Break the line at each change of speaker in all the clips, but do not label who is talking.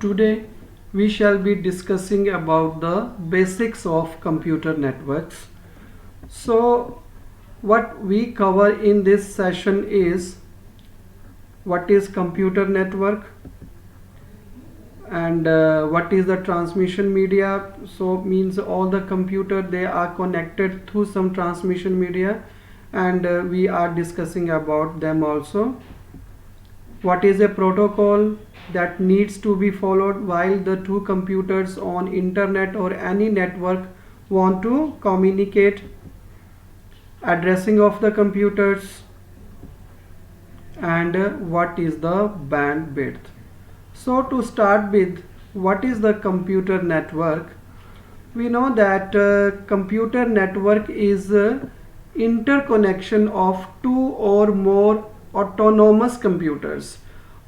Today we shall be discussing about the basics of computer networks. So what we cover in this session is what is computer network and what is the transmission media. So means all the computer they are connected through some transmission media, and we are discussing about them also. What is a protocol that needs to be followed while the two computers on internet or any network want to communicate, addressing of the computers, and what is the bandwidth. So to start with, what is the computer network? We know that computer network is interconnection of two or more autonomous computers.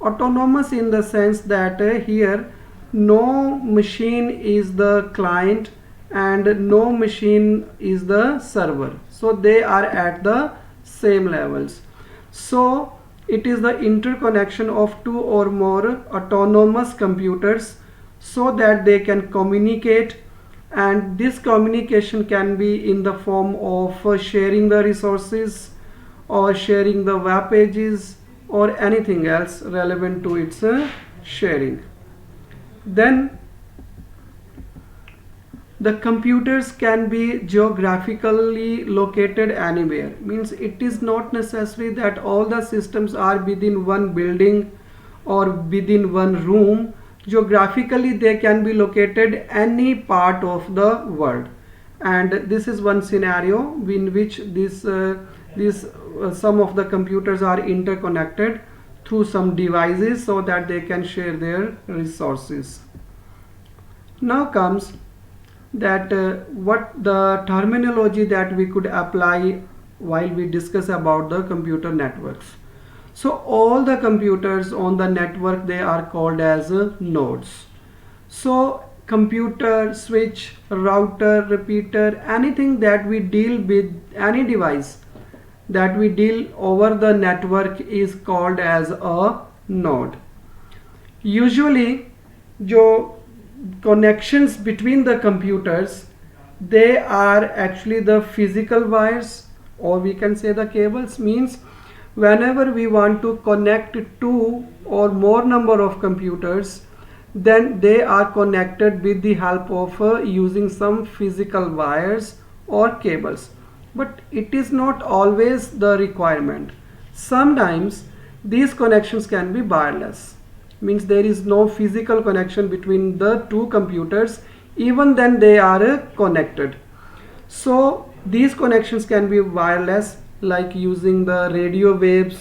Autonomous in the sense that here no machine is the client and no machine is the server, so they are at the same levels. So it is the interconnection of two or more autonomous computers so that they can communicate, and this communication can be in the form of sharing the resources or sharing the web pages or anything else relevant to its sharing. Then the computers can be geographically located anywhere. Means it is not necessary that all the systems are within one building or within one room. Geographically they can be located any part of the world, and this is one scenario in which some of the computers are interconnected through some devices so that they can share their resources. Now comes that what the terminology that we could apply while we discuss about the computer networks. So all the computers on the network, they are called as nodes. So computer, switch, router, repeater, anything that we deal with, any device that we deal over the network is called as a node. Usually जो connections between the computers, they are actually the physical wires, or we can say the cables. Means whenever we want to connect two or more number of computers, then they are connected with the help of using some physical wires or cables. But it is not always the requirement. Sometimes these connections can be wireless. Means there is no physical connection between the two computers, even then they are connected. So these connections can be wireless, like using the radio waves,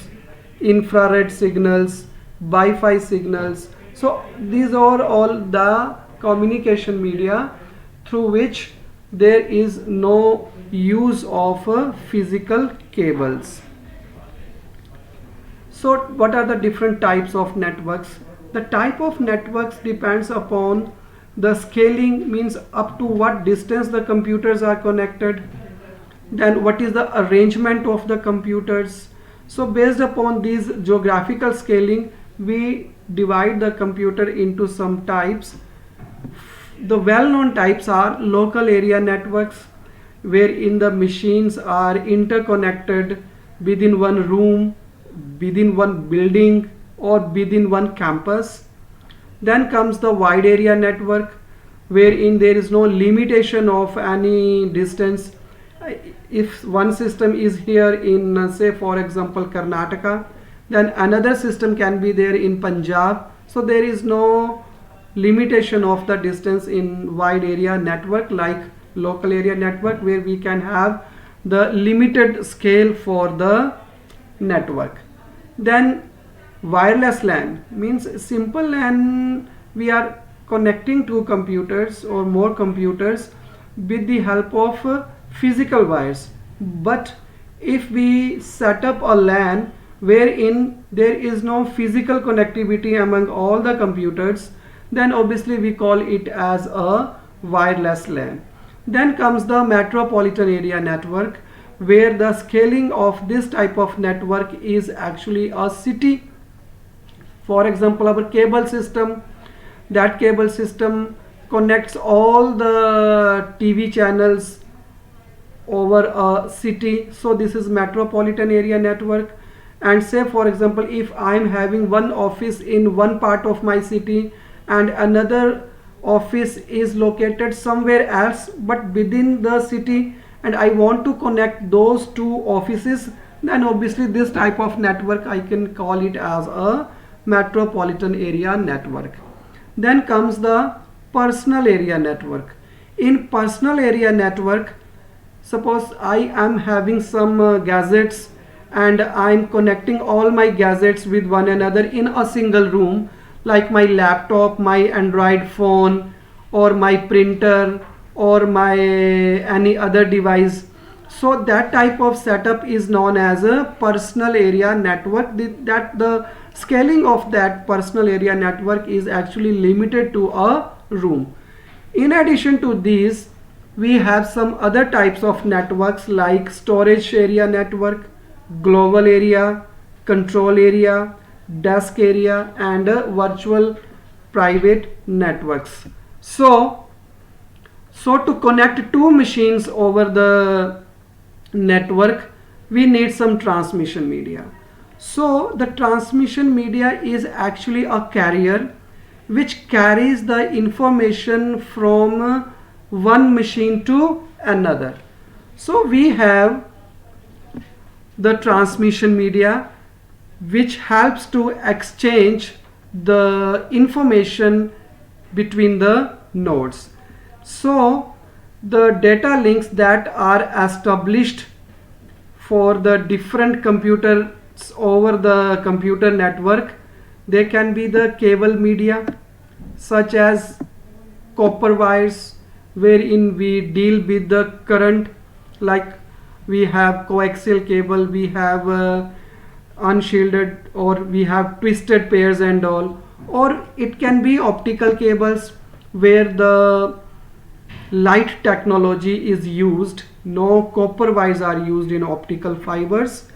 infrared signals, Wi-Fi signals. So these are all the communication media through which there is no use of physical cables. So what are the different types of networks? The type of networks depends upon the scaling, means up to what distance the computers are connected. Then what is the arrangement of the computers. So based upon these geographical scaling, we divide the computer into some types. The well-known types are local area networks, wherein the machines are interconnected within one room, within one building, or within one campus. Then comes the wide area network, wherein there is no limitation of any distance. If one system is here in say for example Karnataka, then another system can be there in Punjab. So there is no limitation of the distance in wide area network like local area network, where we can have the limited scale for the network. Then wireless LAN means simple LAN, we are connecting two computers or more computers with the help of physical wires. But if we set up a LAN wherein there is no physical connectivity among all the computers, then obviously we call it as a wireless LAN. Then comes the metropolitan area network, where the scaling of this type of network is actually a city. For example, our cable system, That cable system connects all the TV channels over a city. So this is metropolitan area network. And say for example, if I'm having one office in one part of my city and another office is located somewhere else but within the city, and I want to connect those two offices, then obviously this type of network I can call it as a metropolitan area network. Then comes the personal area network. In personal area network, suppose I am having some gadgets and I'm connecting all my gadgets with one another in a single room, like my laptop, my Android phone, or my printer, or my any other device. So that type of setup is known as a personal area network. That the scaling of that personal area network is actually limited to a room. In addition to these, we have some other types of networks like storage area network, global area, control area, desk area, and virtual private networks. So to connect two machines over the network, we need some transmission media. So the transmission media is actually a carrier which carries the information from one machine to another. So we have the transmission media which helps to exchange the information between the nodes. So the data links that are established for the different computers over the computer network, they can be the cable media such as copper wires, wherein we deal with the current, like we have coaxial cable, we have unshielded, or we have twisted pairs and all. Or it can be optical cables where the light technology is used. No copper wires are used in optical fibers.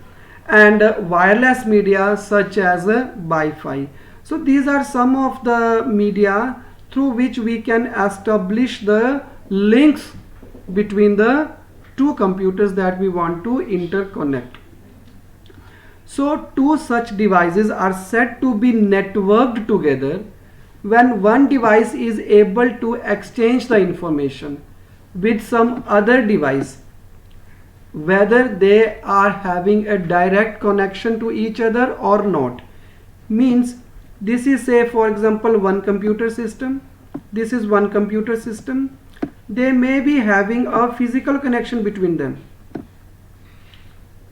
And wireless media such as Wi-Fi. So these are some of the media through which we can establish the links between the two computers that we want to interconnect. So two such devices are said to be networked together when one device is able to exchange the information with some other device, whether they are having a direct connection to each other or not. Means this is, say for example, one computer system, this is one computer system, they may be having a physical connection between them.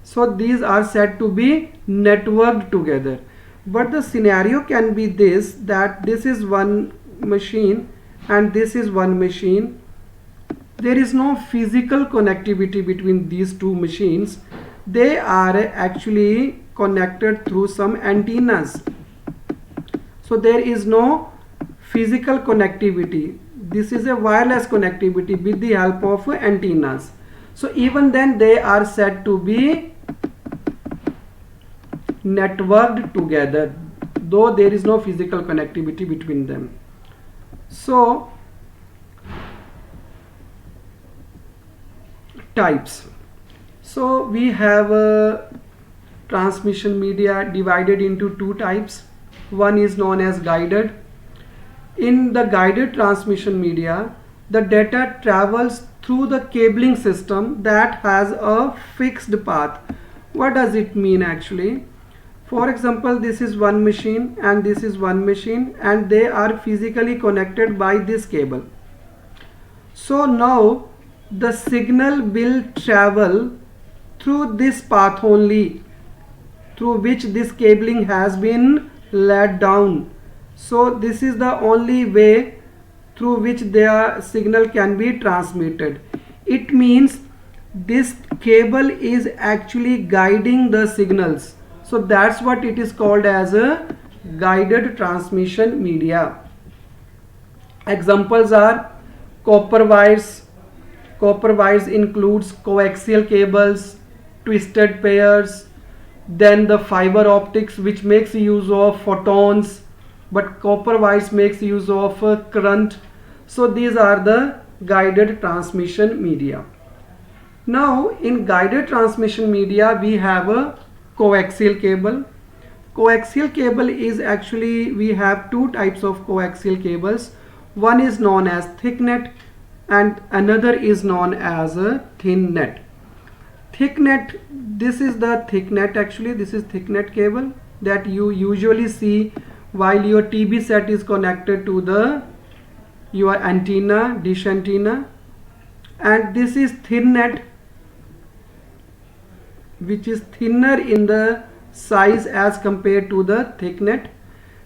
So these are said to be networked together. But the scenario can be this, that this is one machine and this is one machine. There is no physical connectivity between these two machines. They are actually connected through some antennas. So there is no physical connectivity. This is a wireless connectivity with the help of antennas. So even then they are said to be networked together, though there is no physical connectivity between them. So types. So we have a transmission media divided into two types. One is known as guided. In the guided transmission media, the data travels through the cabling system that has a fixed path. What does it mean actually? For example, this is one machine and this is one machine, and they are physically connected by this cable. So now the signal will travel through this path only, through which this cabling has been laid down. So this is the only way through which their signal can be transmitted. It means this cable is actually guiding the signals. So that's what it is called as a guided transmission media. Examples are copper wires. Copper wires includes coaxial cables, twisted pairs, then the fiber optics which makes use of photons, but copper wires makes use of current. So these are the guided transmission media. Now in guided transmission media we have a coaxial cable. Coaxial cable is actually, we have two types of coaxial cables. One is known as thick net and another is known as a thin net. Thick net, this is the thick net, actually this is thick net cable that you usually see while your TV set is connected to the your antenna, dish antenna. And this is thin net, which is thinner in the size as compared to the thick net.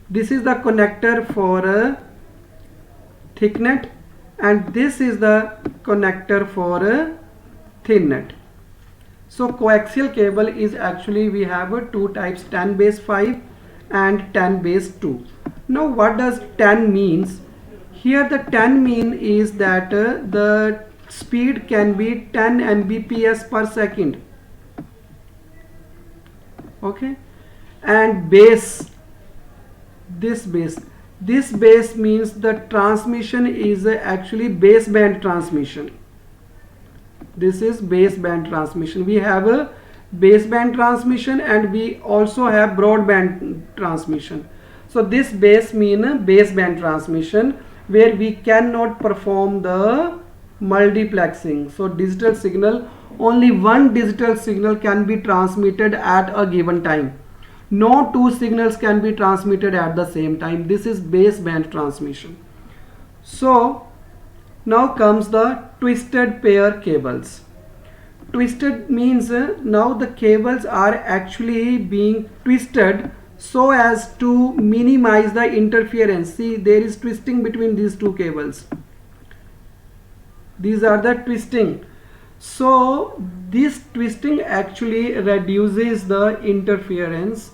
This is the connector for a thick net and this is the connector for a thin net. So coaxial cable is actually, we have two types, 10^5 and 10^2. Now what does 10 means? Here the 10 mean is that the speed can be 10 Mbps per second. Okay, and base, this base means the transmission is actually baseband transmission. This is baseband transmission. We have a baseband transmission and we also have broadband transmission. So this base mean baseband transmission, where we cannot perform the multiplexing. So digital signal, only one digital signal can be transmitted at a given time. No two signals can be transmitted at the same time. This is baseband transmission. So now comes the twisted pair cables. Twisted means now the cables are actually being twisted so as to minimize the interference. See, there is twisting between these two cables. These are the twisting. So this twisting actually reduces the interference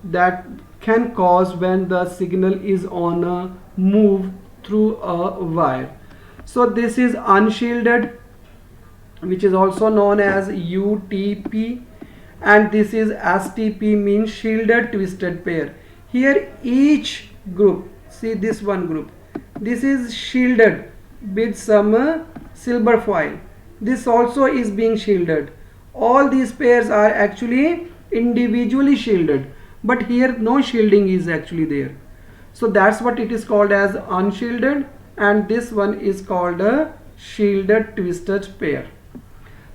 that can cause when the signal is on a move through a wire. So this is unshielded, which is also known as UTP, and this is STP, means shielded twisted pair. Here each group, see this one group, this is shielded with some silver foil. This also is being shielded. All these pairs are actually individually shielded, but here no shielding is actually there. So that's what it is called as unshielded, and this one is called a shielded twisted pair.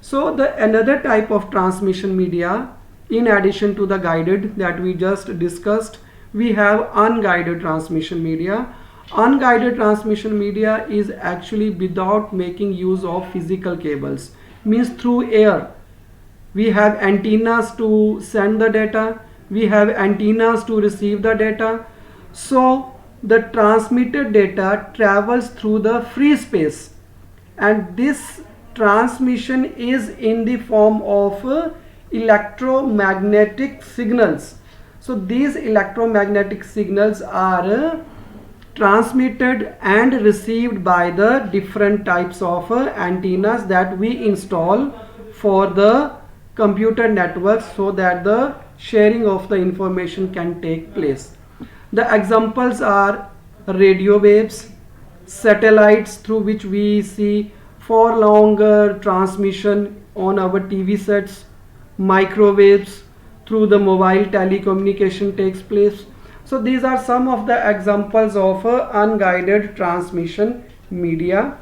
So the another type of transmission media, in addition to the guided that we just discussed, we have unguided transmission media. Unguided transmission media is actually without making use of physical cables, means through air. We have antennas to send the data, we have antennas to receive the data. So the transmitted data travels through the free space, and this transmission is in the form of electromagnetic signals. So these electromagnetic signals are transmitted and received by the different types of antennas that we install for the computer networks, so that the sharing of the information can take place. The examples are radio waves, satellites through which we see for longer transmission on our TV sets, microwaves through the mobile telecommunication takes place. So these are some of the examples of unguided transmission media.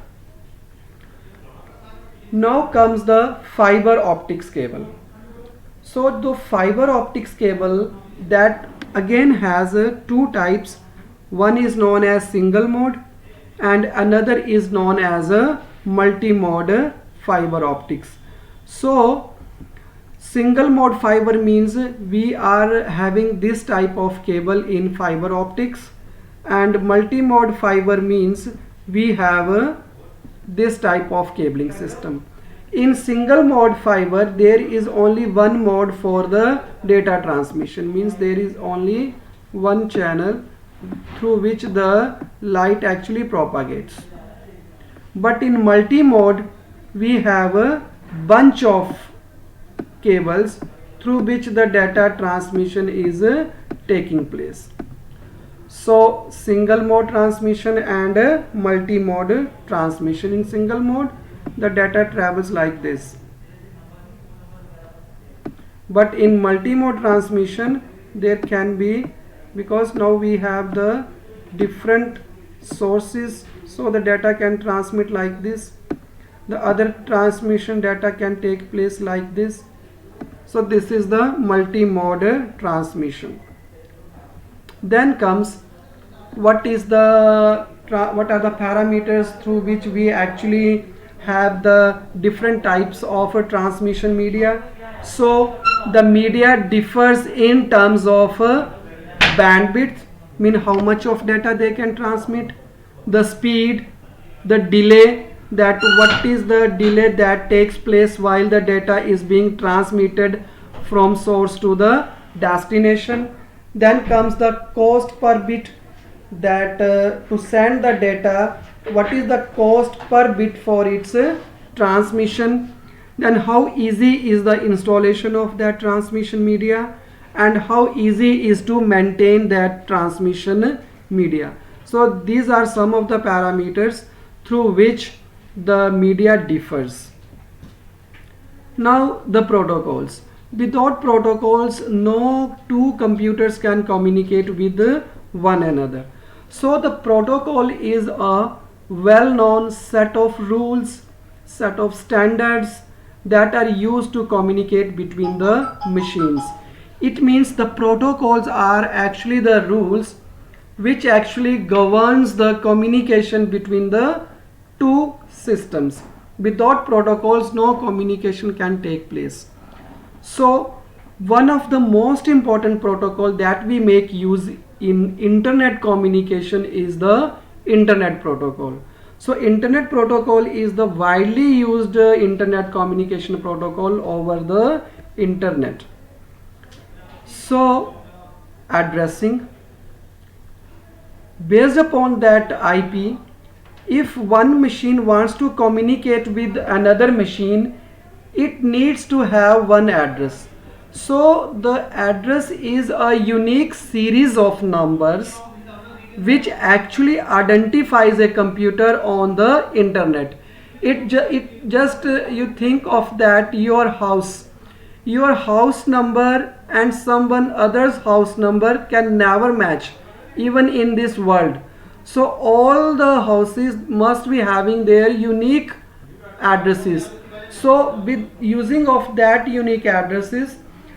Now comes the fiber optics cable. So the fiber optics cable, that again has two types. One is known as single mode and another is known as a multi-mode fiber optics. So single mode fiber means we are having this type of cable in fiber optics, and multi-mode fiber means we have this type of cabling system. In single mode fiber, there is only one mode for the data transmission, means there is only one channel through which the light actually propagates. But in multi-mode, we have a bunch of through which the data transmission is taking place. So single mode transmission and multi-mode transmission. In single mode, the data travels like this. But in multi-mode transmission, there can be, because now we have the different sources, so the data can transmit like this. The other transmission data can take place like this. So this is the multi-mode transmission. Then comes what are the parameters through which we actually have the different types of transmission media. So the media differs in terms of bandwidth, mean how much of data they can transmit, the speed, the delay, that what is the delay that takes place while the data is being transmitted from source to the destination. Then comes the cost per bit, that to send the data, what is the cost per bit for its transmission. Then how easy is the installation of that transmission media, and how easy is to maintain that transmission media. So these are some of the parameters through which the media differs. Now the protocols. Without protocols, no two computers can communicate with one another. So the protocol is a well-known set of rules, set of standards that are used to communicate between the machines. It means the protocols are actually the rules which actually governs the communication between the two systems. Without protocols, no communication can take place. So one of the most important protocol that we make use in internet communication is the internet protocol. So internet protocol is the widely used internet communication protocol over the internet. So addressing, based upon that IP, if one machine wants to communicate with another machine, it needs to have one address. So the address is a unique series of numbers which actually identifies a computer on the internet. It just you think of that your house number and someone other's house number can never match even in this world. So all the houses must be having their unique addresses. So with using of that unique addresses,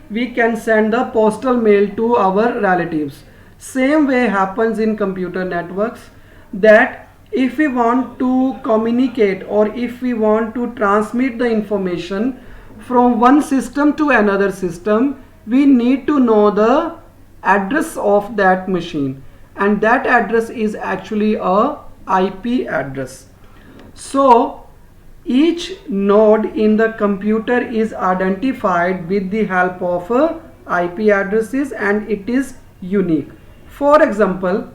we can send the postal mail to our relatives. Same way happens in computer networks, that if we want to communicate or if we want to transmit the information from one system to another system, we need to know the address of that machine, and that address is actually a IP address. So each node in the computer is identified with the help of IP addresses, and it is unique. For example,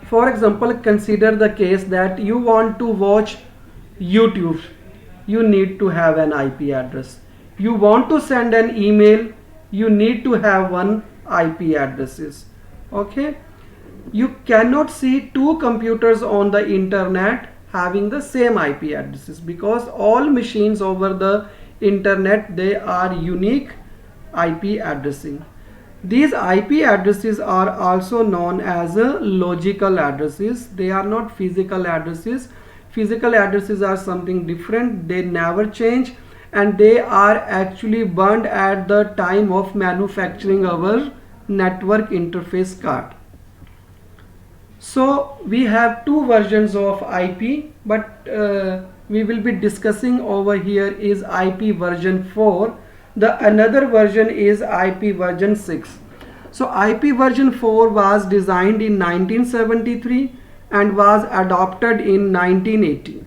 consider the case that you want to watch YouTube. You need to have an IP address. You want to send an email, you need to have one IP addresses. Okay, you cannot see two computers on the internet having the same IP addresses, because all machines over the internet, they are unique IP addressing. These IP addresses are also known as logical addresses. They are not physical addresses. Physical addresses are something different. They never change, and they are actually burned at the time of manufacturing our network interface card. So we have two versions of IP, but we will be discussing over here is IP version 4. The another version is IP version 6. So IP version 4 was designed in 1973 and was adopted in 1980.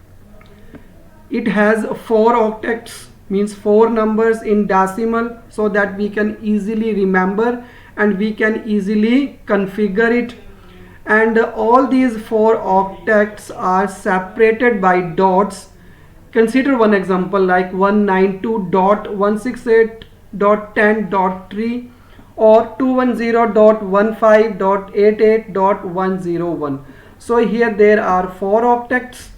It has 4 octets, means 4 numbers in decimal, so that we can easily remember and we can easily configure it. And all these 4 octets are separated by dots. Consider one example like 192.168.10.3 or 210.15.88.101. So here there are 4 octets.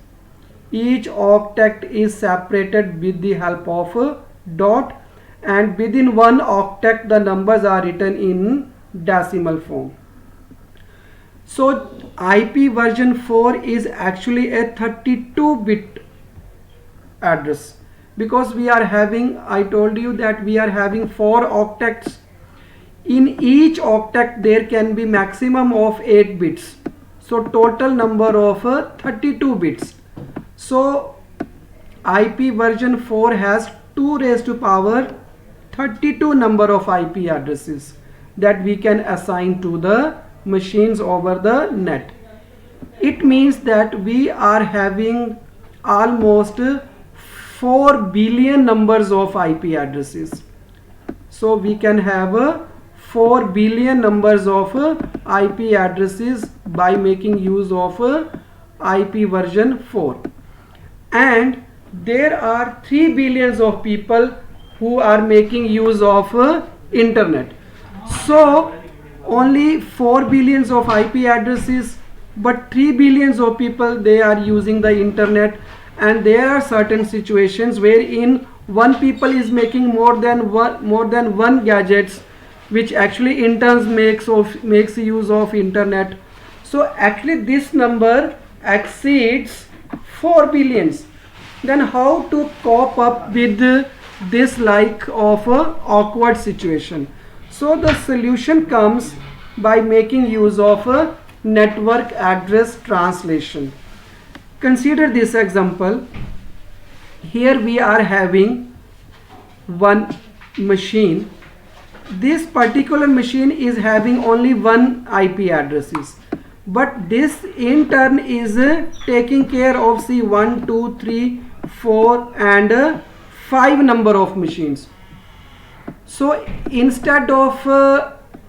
Each octet is separated with the help of a dot, and within one octet the numbers are written in decimal form. So IP version 4 is actually a 32-bit address, because we are having, I told you that we are having 4 octets. In each octet there can be maximum of 8 bits. So total number of 32 bits. So IP version 4 has 2 raised to power 32 number of IP addresses that we can assign to the machines over the net. It means that we are having almost 4 billion numbers of IP addresses. So we can have 4 billion numbers of IP addresses by making use of IP version 4. And there are 3 billions of people who are making use of internet. So only 4 billions of IP addresses, but 3 billions of people, they are using the internet. And there are certain situations wherein one people is making more than one gadgets, which actually in turn makes use of internet. So actually this number exceeds 4 billions. Then how to cope up with this like of a awkward situation? So the solution comes by making use of a network address translation. Consider this example. Here we are having one machine. This particular machine is having only one IP addresses, but this in turn is taking care of see 1, 2, 3, 4 and 5 number of machines. So instead of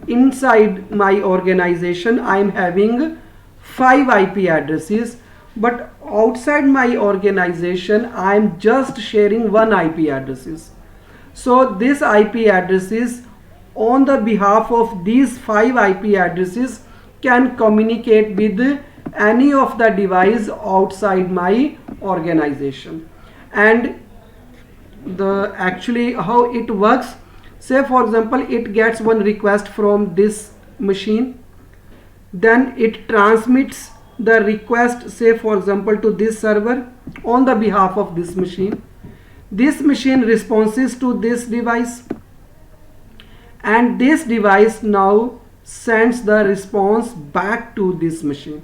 inside my organization I am having 5 IP addresses, but outside my organization I am just sharing one IP addresses. So this IP addresses on the behalf of these 5 IP addresses can communicate with any of the device outside my organization. And the actually how it works, say for example it gets one request from this machine, then it transmits the request, say for example to this server on the behalf of this machine. This machine responds to this device, and this device now sends the response back to this machine.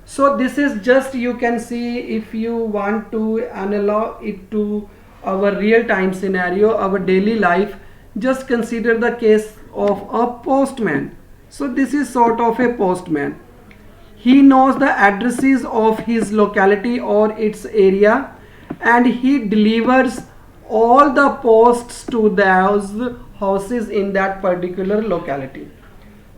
So this is just, you can see, if you want to analog it to our real-time scenario, our daily life, just consider the case of a postman. So this is sort of a postman. He knows the addresses of his locality or its area, and he delivers all the posts to those houses in that particular locality.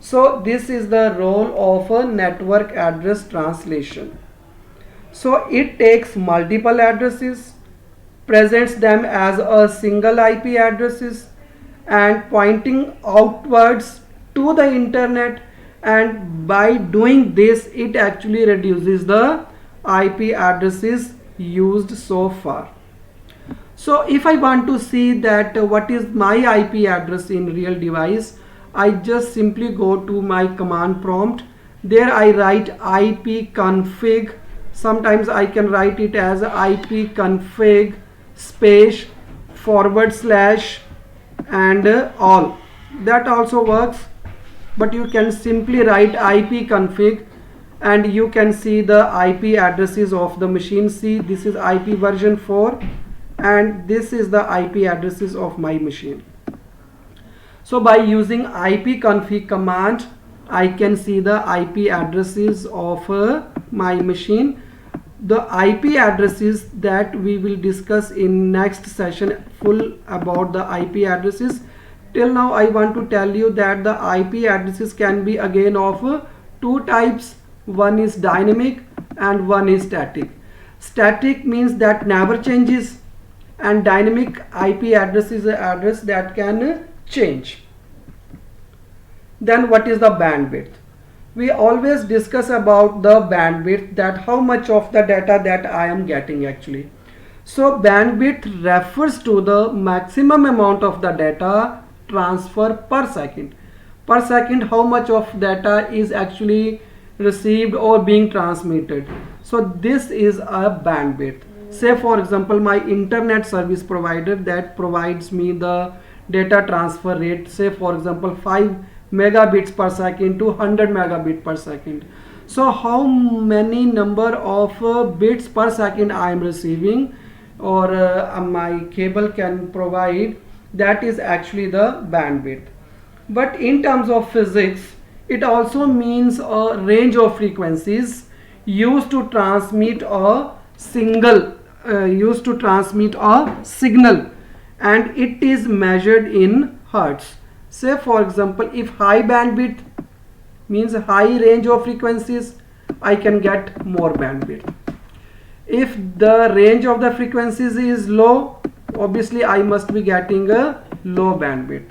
So this is the role of a network address translation. So it takes multiple addresses, presents them as a single IP addresses, and pointing outwards to the internet, and by doing this it actually reduces the IP addresses used so far. So if I want to see that what is my IP address in real device, I just simply go to my command prompt. There I write ipconfig. Sometimes I can write it as ipconfig space / and all. That also works, but you can simply write ipconfig and you can see the IP addresses of the machine. See, this is IP version 4 and this is the IP addresses of my machine. So by using ipconfig command, I can see the IP addresses of my machine. The IP addresses that we will discuss in next session full about the IP addresses. Till now I want to tell you that the IP addresses can be again of two types. One is dynamic and one is static. Static means that never changes, and dynamic IP address is an address that can change. Then what is the bandwidth? We always discuss about the bandwidth, that how much of the data that I am getting actually. So bandwidth refers to the maximum amount of the data transfer per second. Per second, how much of data is actually received or being transmitted. So this is a bandwidth. Say for example, my internet service provider that provides me the data transfer rate, say for example 5 megabits per second to 100 megabit per second. So how many number of bits per second I am receiving, or my cable can provide, that is actually the bandwidth. But in terms of physics, it also means a range of frequencies used to transmit a signal, and it is measured in hertz. Say for example, if high bandwidth means high range of frequencies, I can get more bandwidth. If the range of the frequencies is low, obviously I must be getting a low bandwidth.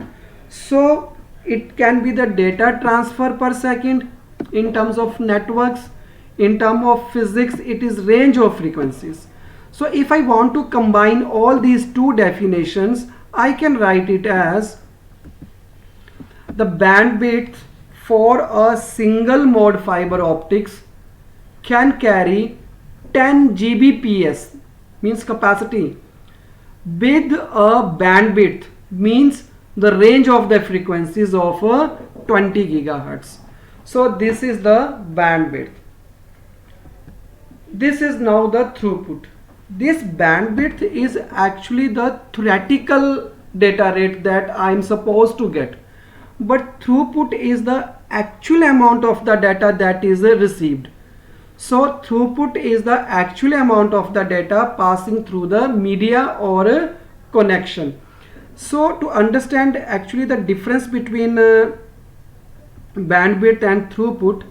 So it can be the data transfer per second in terms of networks. In terms of physics, it is range of frequencies. So if I want to combine all these two definitions, I can write it as the bandwidth for a single mode fiber optics can carry 10 Gbps, means capacity, with a bandwidth, means the range of the frequencies of 20 gigahertz. So this is the bandwidth. This is now the throughput. This bandwidth is actually the theoretical data rate that I am supposed to get, but throughput is the actual amount of the data that is received. So throughput is the actual amount of the data passing through the media or a connection. So to understand actually the difference between bandwidth and throughput,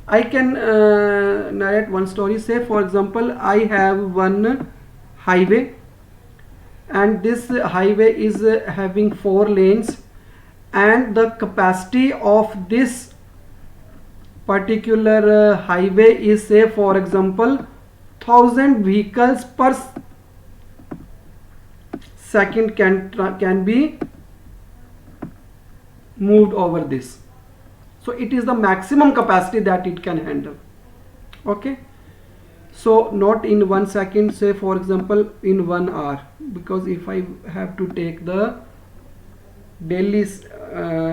I can narrate one story. Say for example, I have one highway, and this highway is having 4 lanes, and the capacity of this particular highway is, say for example, 1000 vehicles per second can be moved over this. So it is the maximum capacity that it can handle. Okay, so not in 1 second, say for example in 1 hour, because if I have to take the daily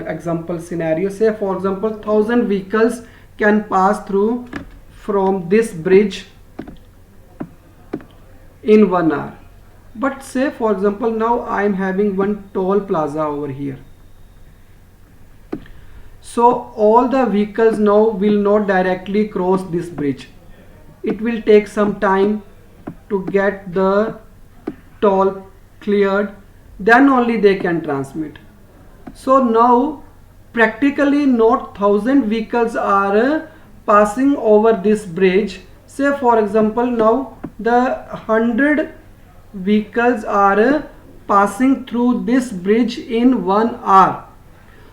example scenario, say for example 1000 vehicles can pass through from this bridge in 1 hour. But say for example now I am having one toll plaza over here. So all the vehicles now will not directly cross this bridge. It will take some time to get the toll cleared, then only they can transmit. So now practically not 1000 vehicles are passing over this bridge. Say for example now the 100 vehicles are passing through this bridge in 1 hour.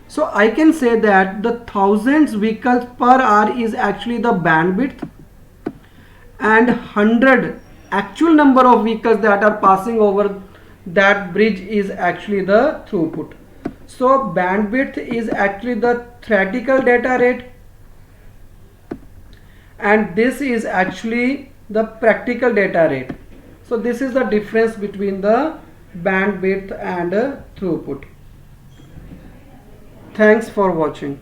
So I can say that the thousands vehicles per hour is actually the bandwidth, and 100 actual number of vehicles that are passing over that bridge is actually the throughput. So bandwidth is actually the theoretical data rate, and this is actually the practical data rate. So this is the difference between the bandwidth and throughput. Thanks for watching.